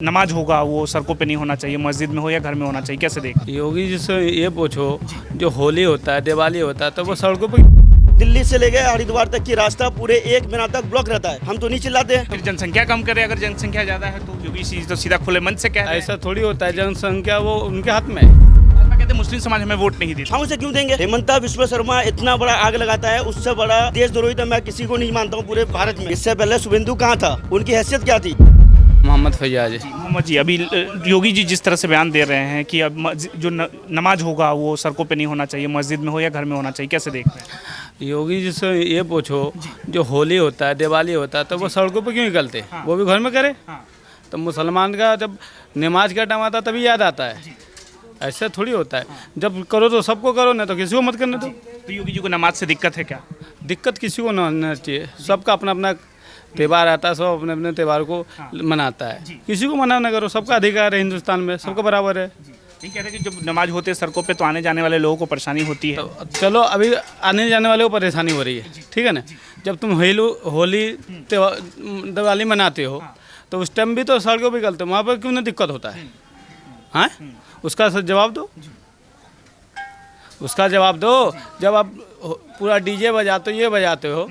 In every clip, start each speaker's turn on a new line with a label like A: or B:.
A: नमाज होगा वो सड़कों पे नहीं होना चाहिए, मस्जिद में हो या घर में होना चाहिए, कैसे देख?
B: योगी जी से ये पूछो, जो होली होता है, दिवाली होता है, तो वो सड़कों पे
C: दिल्ली से ले गए हरिद्वार तक की रास्ता पूरे 1 महीना तक ब्लॉक रहता है। हम तो नहीं चिल्लाते हैं।
A: फिर जनसंख्या कम करे, अगर जनसंख्या ज्यादा है तो योगी जी तो सीधा खुले मन से कह रहे हैं।
B: ऐसा थोड़ी होता है। जनसंख्या वो उनके हाथ में है।
A: भाजपा कहते हैं मुस्लिम समाज हमें वोट नहीं देता।
C: हम उसे क्यों देंगे? हेमंता विश्व शर्मा इतना बड़ा आग लगाता है, उससे बड़ा देशद्रोही तो मैं किसी को नहीं मानता हूँ पूरे भारत में। इससे पहले शुभेंदु कहाँ था? उनकी हैसियत क्या थी?
B: मोहम्मद फैयाज।
A: मोहम्मद जी, अभी योगी जी जिस तरह से बयान दे रहे हैं कि अब जो नमाज होगा वो सड़कों पे नहीं होना चाहिए, मस्जिद में हो या घर में होना चाहिए, कैसे देख रहे हैं?
B: योगी जी से ये पूछो, जो होली होता है, दिवाली होता है, तो वो सड़कों पे क्यों निकलते? वो भी घर में करे। तो मुसलमान का जब नमाज का टाइम आता तभी याद आता है। ऐसा थोड़ी होता है। जब करो तो सबको करो, नहीं तो किसी को मत करने दो।
A: तो योगी जी को नमाज से दिक्कत है क्या?
B: दिक्कत किसी को ना होना चाहिए। सबका अपना अपना त्यौहार आता है, सब अपने अपने त्यौहार को मनाता है। किसी को मना ना करो, सबका अधिकार है हिंदुस्तान में, सबका बराबर है।
A: नहीं कह रहे कि जब नमाज होते सड़कों पे तो आने जाने वाले लोगों को परेशानी होती है।
B: तो चलो, अभी आने जाने वाले को परेशानी हो रही है, ठीक है ना। जब तुम होली दिवाली मनाते हो तो उस टाइम भी तो सड़कों पर निकलते हो, वहाँ पर क्यों नहीं दिक्कत होता है? हाँ, उसका जवाब दो। उसका जवाब दो। जब आप पूरा डीजे बजाते हो, ये बजाते हो,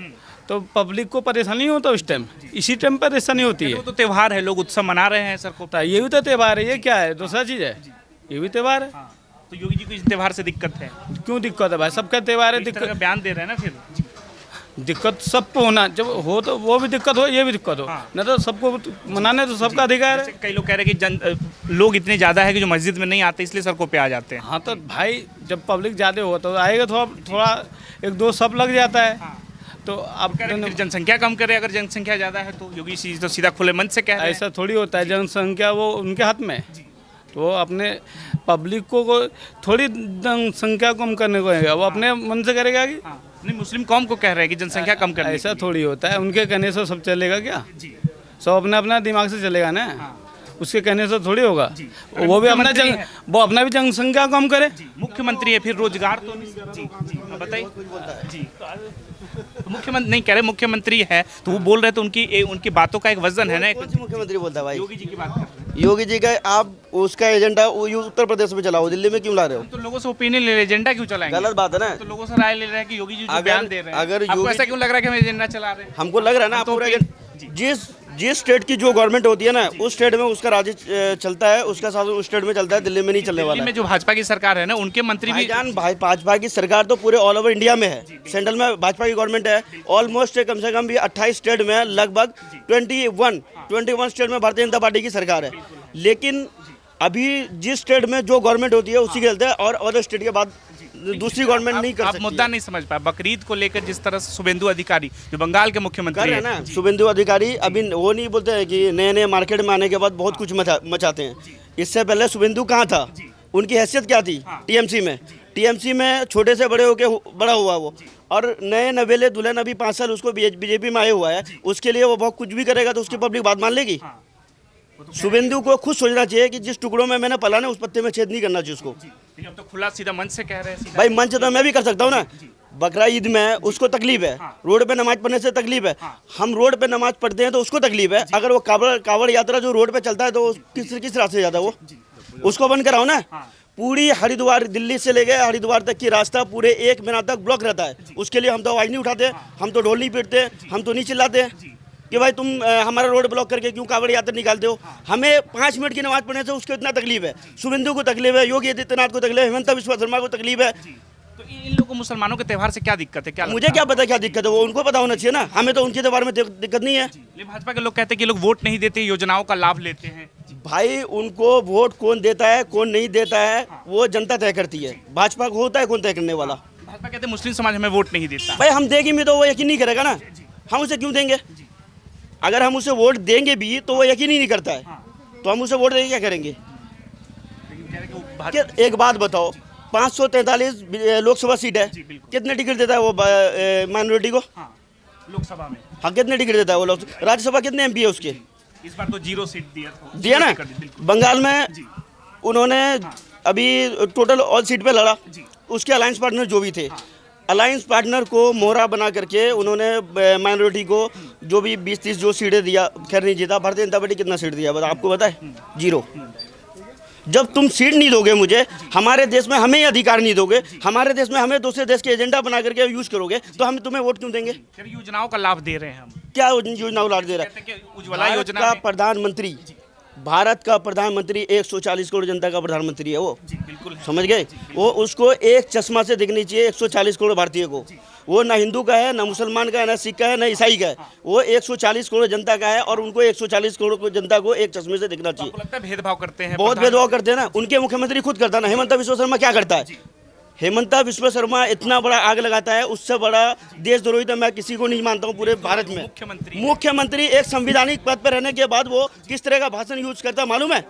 B: तो पब्लिक को परेशानी होता है उस टाइम। इसी टाइम परेशानी होती है।
A: वो तो त्यौहार है, लोग उत्सव मना रहे हैं सड़कों पर।
B: ये भी तो त्यौहार है। ये क्या है? दूसरा चीज़ है। ये भी त्यौहार है।
A: तो योगी जी को इस त्यौहार से दिक्कत है?
B: क्यों दिक्कत है भाई? सबका त्यौहार है।
A: दिक्कत बयान दे रहे हैं ना, फिर
B: दिक्कत सबको होना, जब हो तो वो भी दिक्कत हो, ये भी दिक्कत हो। नहीं तो सबको मनाने तो सबका अधिकार है।
A: कई लोग कह रहे हैं कि लोग इतने ज़्यादा है कि जो मस्जिद में नहीं आते इसलिए सड़कों पे आ जाते हैं।
B: हाँ, तो भाई जब पब्लिक ज़्यादा हो तो आएगा, थोड़ा एक दो सब लग जाता है। तो आप
A: जनसंख्या कम करे, अगर जनसंख्या ज़्यादा है तो योगी जी तो सीधा खुले मन से कह रहे हैं।
B: ऐसा थोड़ी होता है। जनसंख्या वो उनके हाथ में है। तो वो अपने पब्लिक को थोड़ी जनसंख्या कम करने को है, वो अपने मन से करेगा कि
A: नहीं, मुस्लिम कौम को कह रहे हैं कि जनसंख्या कम करने।
B: ऐसा थोड़ी होता है। उनके कहने से सब चलेगा क्या? सब अपना अपना दिमाग से चलेगा ना। उसके कहने से थोड़ी होगा। वो भी अपना भी जनसंख्या कम करे।
A: मुख्यमंत्री है, फिर रोजगार तो नहीं। जी जी बताइए जी। तो मुख्यमंत्री नहीं कह रहे, मुख्यमंत्री है तो वो बोल रहे तो उनकी बातों का एक वजन है ना।
C: कौन सी मुख्यमंत्री बोलता है भाई?
A: योगी जी की बात कर रहे हैं।
C: योगी जी का आप उसका एजेंडा वो उत्तर प्रदेश में चलाओ, दिल्ली में क्यों ला रहे हो?
A: तो लोगों से ओपिनियन ले रहे, एजेंडा क्यों चलाएंगे?
C: गलत बात है ना।
A: तो लोगों से राय ले रहे हैं कि योगी जी जो बयान दे रहे हैं,
C: अगर
A: आपको ऐसा क्यों लग रहा है कि हम एजेंडा चला रहे हैं?
C: हमको लग रहा है ना पूरा जिस स्टेट की जो गवर्नमेंट होती है ना, उस स्टेट में उसका राज्य चलता है, उसका शासन उस स्टेट में चलता है। दिल्ली में नहीं चलने वाला।
A: दिल्ली में जो भाजपा की सरकार है ना, उनके मंत्री भी
C: भाजपा की सरकार तो पूरे ऑल ओवर इंडिया में है। सेंट्रल में भाजपा की गवर्नमेंट है। ऑलमोस्ट कम से कम भी 28 स्टेट में, लगभग 21 स्टेट में भारतीय जनता पार्टी की सरकार है। लेकिन अभी जिस स्टेट में जो गवर्नमेंट होती है उसी के चलते है, और अदर स्टेट के बाद दूसरी गवर्नमेंट नहीं कर सकती।
A: आप मुद्दा नहीं समझ पाए। बकरीद को लेकर जिस तरह से शुभेंदु अधिकारी जो बंगाल के मुख्यमंत्री
C: है ना, शुभेंदु अधिकारी अभी वो नहीं बोलते हैं कि नए नए मार्केट में आने के बाद बहुत कुछ मचाते हैं। इससे पहले शुभेंदु कहाँ था? उनकी हैसियत क्या थी? टीएमसी में छोटे से बड़े होके बड़ा हुआ वो, और नए नवेले दुल्हन अभी 5 साल उसको बीजेपी में आए हुआ है। उसके लिए वो बहुत कुछ भी करेगा तो उसकी पब्लिक बात मान लेगी। शुभेंदु को खुद सोचना चाहिए कि जिस टुकड़ों में मैंने पला ना, उस पत्ते में छेद नहीं करना चाहिए उसको।
A: अब तो खुला सीधा मन से कह रहे हैं।
C: भाई मन से तो मैं भी कर सकता हूँ ना। बकरा ईद में उसको तकलीफ है, रोड पे नमाज पढ़ने से तकलीफ है। हम रोड पे नमाज पढ़ते हैं तो उसको तकलीफ है। अगर वो कावड़ यात्रा जो रोड पे चलता है तो किस रास्ते जाता है वो, उसको बंद कराओ ना। पूरी हरिद्वार, दिल्ली से ले गए हरिद्वार तक की रास्ता पूरे 1 महीना तक ब्लॉक रहता है। उसके लिए हम तो आवाज़ नहीं उठाते, हम तो ढोल नहीं पीटते, हम तो नहीं चिल्लाते कि भाई तुम हमारा रोड ब्लॉक करके क्यों कावड़ यात्रा निकालते हो। हमें 5 मिनट की नमाज पढ़ने से उसको इतना तकलीफ है। शुभेंदु को तकलीफ है, योगी आदित्यनाथ को तकलीफ है, हेमंता विश्व शर्मा को तकलीफ है।
A: तो इन लोगों को मुसलमानों के त्यौहार से क्या दिक्कत है? क्या
C: मुझे क्या पता क्या दिक्कत है, वो उनको पता होना चाहिए ना। हमें तो उनके त्यौहार में दिक्कत नहीं है।
A: भाजपा के लोग कहते हैं कि लोग वोट नहीं देते, योजनाओं का लाभ लेते हैं।
C: भाई उनको वोट कौन देता है कौन नहीं देता है वो जनता तय करती है। भाजपा को होता है कौन तय करने वाला?
A: भाजपा कहते हैं मुस्लिम समाज हमें वोट नहीं देता।
C: भाई हम देंगे भी तो वो यकीन नहीं करेगा ना। हम उसे क्यों देंगे? अगर हम उसे वोट देंगे भी तो वो यकीन ही नहीं करता है, तो हम उसे वोट देंगे क्या करेंगे? एक बात बताओ, 543 लोकसभा सीट है, कितने टिकट देता है वो माइनॉरिटी को?
A: लोकसभा में
C: हाँ, कितने टिकट देता है वो? राज्यसभा कितने एमपी है उसके?
A: इस बार तो 0 सीट
C: दिया ना। बंगाल में उन्होंने अभी टोटल ऑल सीट पे लड़ा, उसके अलायंस पार्टनर जो भी थे, अलायंस पार्टनर को मोहरा बना करके उन्होंने माइनॉरिटी को जो भी 20-30 जो सीटें दिया, खैर नहीं जीता। भारतीय जनता पार्टी कितना सीट दिया बता, आपको पता है? 0। जब तुम सीट नहीं दोगे मुझे, हमारे देश में हमें अधिकार नहीं दोगे, हमारे देश में हमें दूसरे देश के एजेंडा बना करके यूज करोगे, तो हम तुम्हें वोट क्यों देंगे?
A: फिर योजनाओं का लाभ दे रहे हैं हम।
C: क्या योजना लाभ दे रहा है?
A: कहते हैं कि उज्ज्वला
C: भारत
A: योजना
C: का
A: में-
C: प्रधानमंत्री, भारत का प्रधानमंत्री 140 करोड़ जनता का प्रधानमंत्री है वो,
A: जी बिल्कुल।
C: समझ गए? वो उसको एक चश्मा से दिखनी चाहिए 140 करोड़ भारतीय को। वो ना हिंदू का है, ना मुसलमान का है, ना सिख का है, ना ईसाई का है। वो 140 करोड़ जनता का है और उनको 140 करोड़ जनता को एक चश्मे से दिखना चाहिए।
A: आपको लगता है भेदभाव करते हैं?
C: बहुत भेदभाव करते हैं ना, उनके मुख्यमंत्री खुद करता है ना। हेमंत बिश्व शर्मा क्या करता है? हेमंत बिश्व शर्मा इतना बड़ा आग लगाता है, उससे बड़ा देशद्रोही तो मैं किसी को नहीं मानता हूँ पूरे भारत में। मुख्यमंत्री एक संवैधानिक पद पर रहने के बाद वो किस तरह का भाषण यूज करता है मालूम है?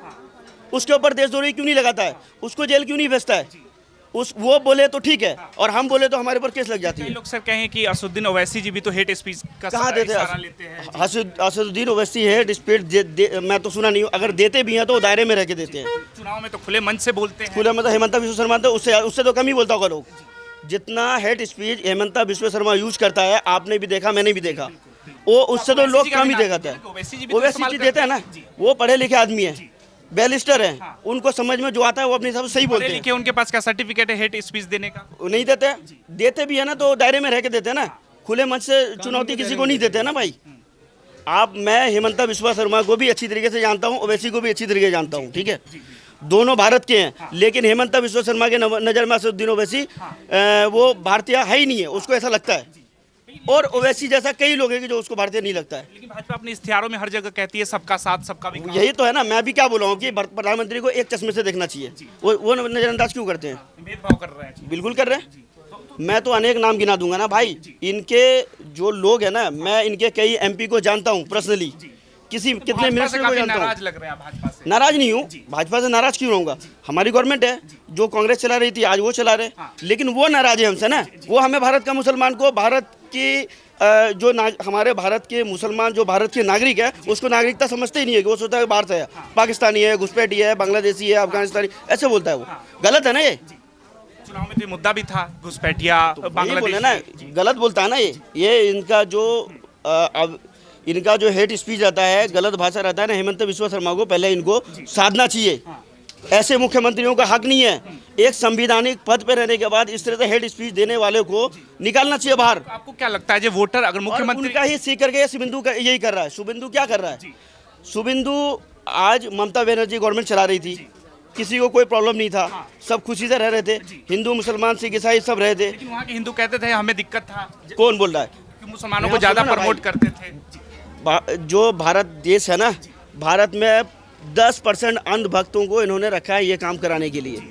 C: उसके ऊपर देशद्रोही क्यों नहीं लगाता है? उसको जेल क्यों नहीं भेजता है? वो बोले तो ठीक है और हम बोले तो हमारे ऊपर केस लग जाती
A: कई
C: है।
A: लोग सर कहें कि असदुद्दीन ओवैसी जी भी तो हेट स्पीच का
C: कहाँ देते
A: सहारा लेते हैं।
C: हैं? असदुद्दीन ओवैसी है डिस्प्यूट मैं तो सुना नहीं हूँ। अगर देते भी हैं तो दायरे में रह के देते हैं।
A: चुनाव में तो खुले मंच से बोलते हैं।
C: खुले मतलब हेमंत बिश्व शर्मा तो उससे तो कम ही बोलता होगा लोग। जितना hate speech Hemant Biswa Sharma use करता है, आपने भी देखा, मैंने भी देखा, वो उससे तो लोग कम ही देखाते हैं।
A: ओवैसी जी भी तो
C: ओवैसी
A: इस्तेमाल
C: जी देते हैं ना, वो पढ़े लिखे आदमी है, बैरिस्टर हैं, उनको समझ में जो आता है वो अपने हिसाब से सही बोलते
A: पढ़े
C: हैं।
A: लिखे उनके पास क्या सर्टिफिकेट है हेट स्पीच देने का?
C: वो नहीं देते, देते भी है ना तो दायरे में रह के देते हैं ना। खुले मंच से चुनौती किसी को नहीं देते हैं ना भाई। मैं हेमंत बिश्व शर्मा को भी अच्छी तरीके से जानता हूँ, ओवैसी को भी अच्छी तरीके से जानता हूँ, ठीक है? दोनों भारत के हैं, लेकिन हेमंत बिश्व शर्मा के नज़र में असदुद्दीन ओवैसी वो भारतीय है ही नहीं है, उसको ऐसा लगता है। और ओवैसी जैसा कई लोग हैं कि जो उसको भारतीय नहीं लगता है।
A: लेकिन भाजपा अपने इश्तिहारों में हर जगह कहती है सबका साथ सबका विकास।
C: यही तो है ना, मैं भी क्या बोला हूँ कि प्रधानमंत्री को एक चश्मे से देखना चाहिए। वो नजरअंदाज क्यों करते हैं?
A: भेदभाव कर रहे हैं।
C: बिल्कुल कर रहे हैं। मैं तो अनेक नाम गिना दूंगा ना भाई। इनके जो लोग हैं ना, मैं इनके कई एमपी को जानता हूँ पर्सनली, कितने
A: भाजपा से
C: मिनिस्टर को
A: काफी
C: जानता हूँ।
A: नाराज लग रहे हैं भाजपा से।
C: नाराज नहीं हूँ, भाजपा से नाराज क्यों रहूंगा? हमारी गवर्नमेंट है, जो कांग्रेस चला रही थी आज वो चला रहे, लेकिन वो नाराज है हमसे ना। वो हमें भारत का मुसलमान को, भारत की हमारे भारत के मुसलमान जो भारत के नागरिक है, उसको नागरिकता समझते ही नहीं है कि वो सोचता है बाहर से है, पाकिस्तानी है, घुसपैठी है, बांग्लादेशी है, अफगानिस्तानी, ऐसे बोलता है। वो गलत है ना, ये
A: चुनाव में तो ये मुद्दा भी था घुसपैठिया
C: यही बोले ना, गलत बोलता है ना ये इनका जो अब इनका जो हेट स्पीच रहता है, गलत भाषा रहता है ना, हेमंत बिश्व शर्मा को पहले इनको साधना चाहिए। ऐसे मुख्यमंत्रियों का हक नहीं है। एक संवैधानिक पद पर रहने के बाद इस तरह से हेड स्पीच देने वाले को निकालना चाहिए बाहर।
A: आपको क्या लगता है जो वोटर अगर मुख्यमंत्री
C: उनका ही सीख करके शुभेंदु का यही कर रहा है। शुभेंदु क्या कर रहा है? शुभेंदु आज ममता बनर्जी गवर्नमेंट चला रही थी, किसी को कोई प्रॉब्लम नहीं था, सब खुशी से रह रहे थे, हिंदू मुसलमान सिख ईसाई सब रहे थे।
A: लेकिन वहाँ के हिंदू कहते थे हमें दिक्कत था
C: कौन बोल रहा है?
A: कि मुसलमानों को ज्यादा प्रमोट करते थे।
C: जो भारत देश है ना, भारत में 10% अंध भक्तों को इन्होंने रखा है ये काम कराने के लिए।